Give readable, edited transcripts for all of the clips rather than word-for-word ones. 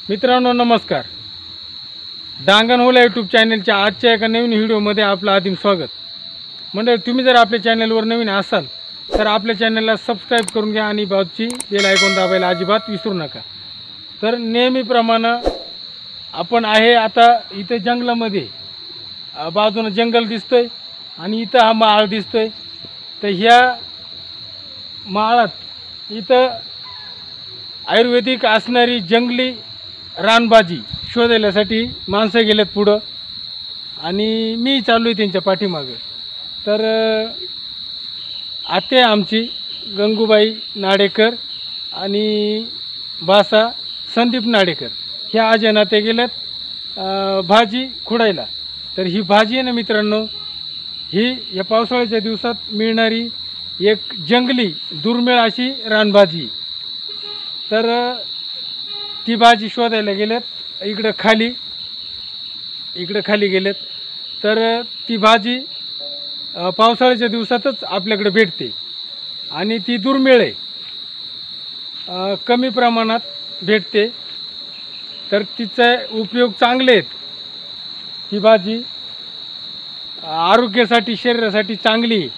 मित्रांनो नमस्कार. डांगण होला यूट्यूब चॅनलच्या आजच्या एका नवीन व्हिडिओमध्ये आपलं आदिम स्वागत. मंडळी, तुम्ही जर आपल्या चॅनलवर नवीन असाल तर आपल्या चॅनलला सबस्क्राईब करून घ्या आणि बाजूची बेल आयकॉन दाबायला अजिबात विसरू नका. तर नेहमीप्रमाणे आपण आहे आता इथे जंगलामध्ये. बाजूने जंगल दिसतोय आणि इथं हा माळ दिसतोय. तर ह्या माळात इथं आयुर्वेदिक असणारी जंगली रानभाजी शोधण्यासाठी माणसं गेलेत पुढं आणि मी चालू आहे त्यांच्या पाठीमागं. तर आते आमची गंगूबाई नाडेकर आणि भासा संदीप नाडेकर ह्या आज्या ते गेल्यात भाजी खुडायला. तर ही भाजी आहे ना मित्रांनो, ही या पावसाळ्याच्या दिवसात मिळणारी एक जंगली दुर्मिळ अशी रानभाजी. तर ती भाजी शोधायला गेलेत इकडं खाली गेलेत. तर ती भाजी पावसाळ्याच्या दिवसातच आपल्याकडे भेटते आणि ती दुर्मिळ आहे, कमी प्रमाणात भेटते. तर तिचे उपयोग चांगले आहेत. ती भाजी आरोग्यासाठी शरीरासाठी चांगली आहे.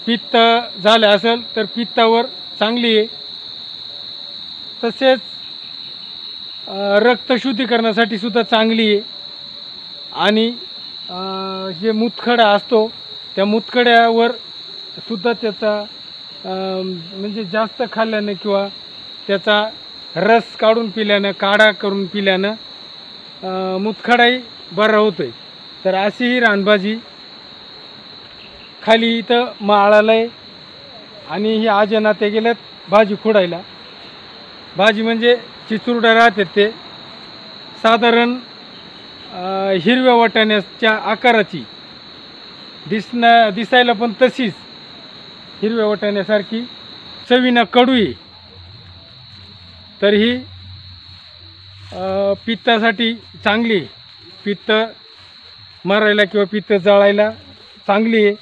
पित्त झालं असेल तर पित्तावर चांगली आहे. तसेच रक्त शुद्धीकरणासाठी सुद्धा चांगली आहे. आणि जे मुतखडा असतो त्या मुतखड्यावर सुद्धा त्याचा म्हणजे जास्त खाल्ल्यानं किंवा त्याचा रस काढून पिल्यानं, काढा करून पिल्यानं मुतखडाही बरा होतोय. तर अशी ही रानभाजी खाली इथं माळाला आहे आणि ही आज्या ते गेल्यात भाजी खुडायला. भाजी म्हणजे चिचुरडा राहतात ते साधारण हिरव्या वाटाण्याच्या आकाराची दिसायला पण तशीच हिरव्या वाटाण्यासारखी, चवीनं कडू आहे. तर ही पित्तासाठी चांगली, पित्त मारायला किंवा पित्त जाळायला चांगली आहे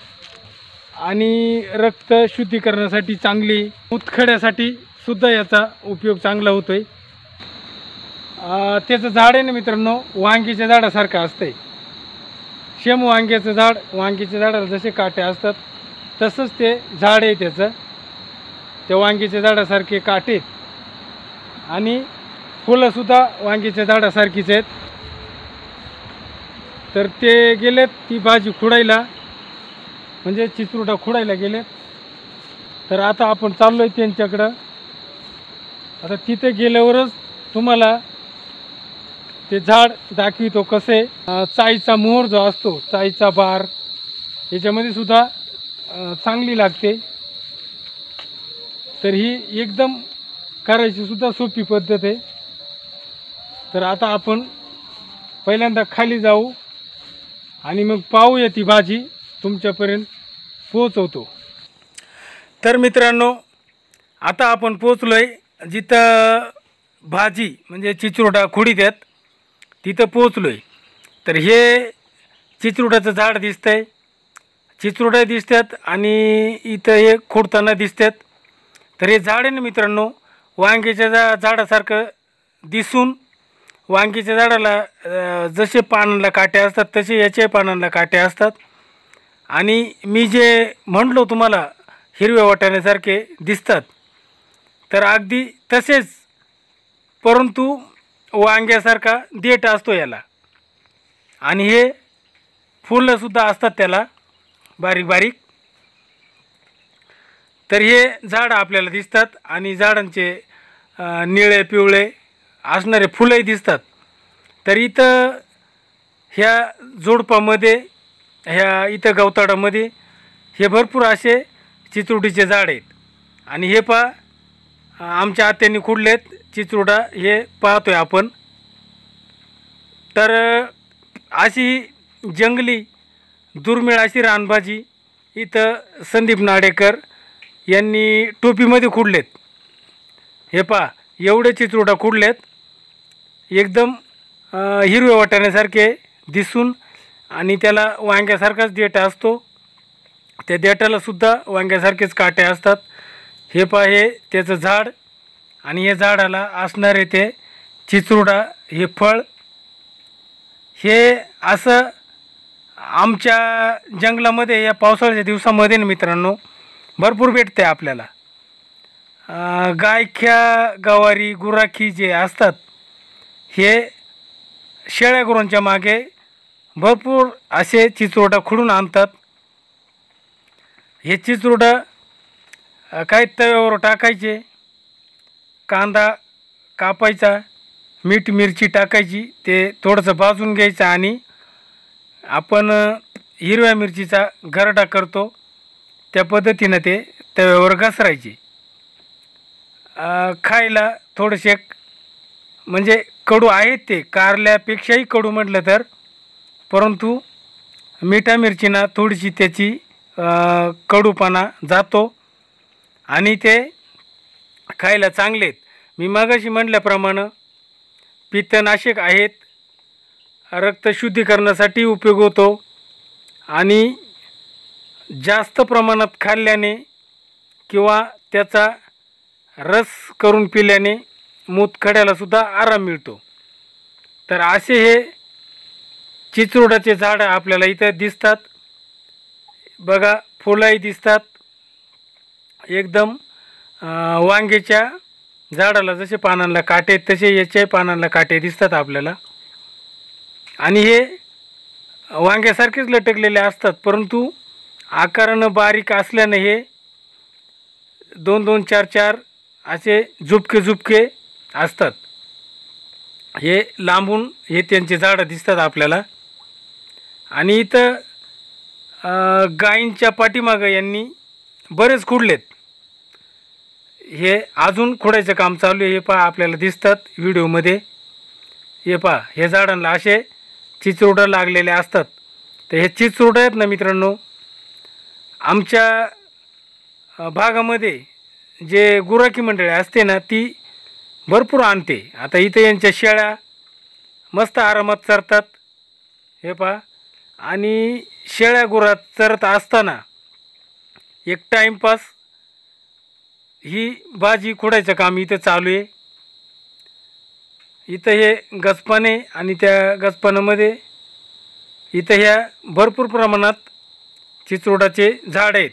आणि रक्त शुद्धीकरणासाठी चांगली, मुतखड्यासाठी सुद्धा याचा उपयोग चांगला होतोय. त्याचं झाड आहे ना मित्रांनो, वांगीच्या झाडासारखं असतंय. शेम वांग्याचं झाड, वांगीच्या झाडाला जसे काटे असतात तसंच ते झाड आहे त्याचं. त्या वांगीच्या झाडासारखे काटे आहेत आणि फुलंसुद्धा वांगीच्या झाडासारखीच आहेत. तर ते गेलेत ती भाजी खुडायला, म्हणजे चिचुरडा खुडायला गेलेत. तर आता आपण चाललो आहे त्यांच्याकडं. आता तिथे गेल्यावरच तुम्हाला ते झाड दाखवितो कसे. चाईचा मोहर जो असतो, चाईचा बार, याच्यामध्ये सुद्धा चांगली लागते. तर ही एकदम करायची सुद्धा सोपी पद्धत आहे. तर आता आपण पहिल्यांदा खाली जाऊ आणि मग पाहूया ती भाजी तुमच्यापर्यंत पोहोचवतो. तर मित्रांनो, आता आपण पोचलो आहे जिथं भाजी म्हणजे चिचुरडा खुडीत आहेत तिथं पोचलो आहे. तर हे चिचुरड्याचं झाड दिसतं आहे, चिचुरडा दिसतात आणि इथं हे खुडताना दिसतात. तर हे झाड आहे ना मित्रांनो, वांग्याच्या झाडासारखं दिसून वांगीच्या झाडाला जसे पानांना काटे असतात तसे याचे पानांना काटे असतात. आणि मी जे म्हणलो तुम्हाला हिरव्या वाटाण्यासारखे दिसतात, तर अगदी तसेच, परंतु वांग्यासारखा देठ असतो याला. आणि हे फुलंसुद्धा असतात त्याला बारीक बारीक. तर हे झाडं आपल्याला दिसतात आणि झाडांचे निळे पिवळे असणारे फुलंही दिसतात. तर इथं ह्या जोडपामध्ये, ह्या इथं गवताळामध्ये हे भरपूर असे चिचुरडीचे झाड आहेत. आणि हे आमच्या आत्यांनी खुडलेत चिचुरडा, हे पाहतोय आपण. तर अशी जंगली दुर्मिळ अशी रानभाजी इथं संदीप नाडेकर यांनी टोपीमध्ये खुडलेत. हे एवढे चिचुरडा खुडलेत, एकदम हिरव्या वाटाण्यासारखे दिसून. आणि त्याला वांग्यासारखाच देठ असतो, त्या देठालासुद्धा वांग्यासारखेच काटे असतात. हे हे त्याचं झाड आणि या झाडाला असणारे ते चिचरुडा हे फळ हे असं आमच्या जंगलामध्ये या पावसाळ्याच्या दिवसामध्ये ना मित्रांनो भरपूर भेटते आपल्याला. गायख्या गवारी गुराखी जे असतात हे शेळ्या गुरांच्या मागे भरपूर असे चिचरुडा खुडून आणतात. हे चिचरुडा काही तव्यावर टाकायचे, कांदा कापायचा, मीठ मिरची टाकायची, ते थोडंसं भाजून घ्यायचं आणि आपण हिरव्या मिरचीचा गरडा करतो त्या पद्धतीनं ते तव्यावर घसरायचे. खायला थोडेसे म्हणजे कडू आहेत, ते कारल्यापेक्षाही कडू म्हटलं तर, परंतु मिठा मिरचीनं थोडीशी त्याची कडूपणा जातो आणि ते खायला चांगले आहेत. मी मगाशी म्हटल्याप्रमाणे पित्तनाशक आहेत, रक्त शुद्धीकरणासाठी उपयोग होतो आणि जास्त प्रमाणात खाल्ल्याने किंवा त्याचा रस करून पिल्याने मूतखड्यालासुद्धा आराम मिळतो. तर असे हे चिचरुडाचे झाडं आपल्याला इथं दिसतात बघा. फुलंही दिसतात एकदम. वांग्याच्या झाडाला जसे पानांना काटे तसे याच्याही पानांना काटे दिसतात आपल्याला आणि हे वांग्यासारखेच लटकलेले असतात, परंतु आकारानं बारीक असल्याने हे 2-2, 4-4 असे झुपके असतात. हे लांबून हे त्यांचे झाडं दिसतात आपल्याला. आणि इथं गायींच्या पाठीमागं यांनी बरेच खुडलेत. हे अजून खोडायचं काम चालू आहे. हे पहा आपल्याला दिसतात व्हिडिओमध्ये. हे पहा हे झाडांना असे चिचरुडा लागलेले असतात. तर हे चिचरुडा आहेत ना मित्रांनो, आमच्या भागामध्ये जे गुराखी मंडळी असते ना ती भरपूर आणते. आता इथं यांच्या शेळ्या मस्त आरामात चरतात. हे पहा. आणि शेळ्या गुरात चरत असताना एक टाईमपास ही भाजी खोडायचं काम इथं चालू आहे. इथं हे गजपाने आणि त्या गजपानामध्ये इथं ह्या भरपूर प्रमाणात चिचरुडाचे झाड आहेत.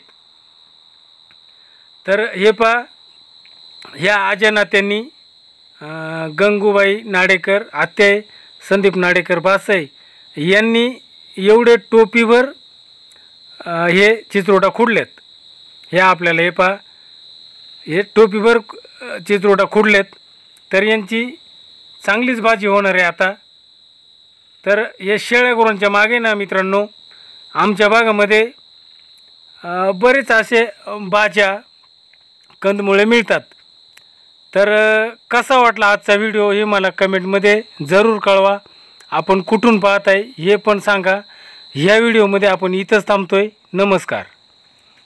तर हे पहा ह्या आज्या-नात्यांनी गंगूबाई नाडेकर, आत्या संदीप नाडेकर बासाई यांनी एवढे टोपीवर हे चिचरुडा खुडलेत. हे आपल्याला हे पहा हे टोपीवर चिचरुडा खुडलेत. तर यांची चांगलीच भाजी होणार आहे आता. तर या शेळ्या गुरांच्या मागे ना मित्रांनो आमच्या भागामध्ये बरेच असे भाज्या कंदमुळे मिळतात. तर कसा वाटला आजचा व्हिडिओ हे मला कमेंटमध्ये जरूर कळवा. आपण कुठून पाहत आहे हे पण सांगा. ह्या व्हिडिओमध्ये आपण इथंच थांबतोय. नमस्कार.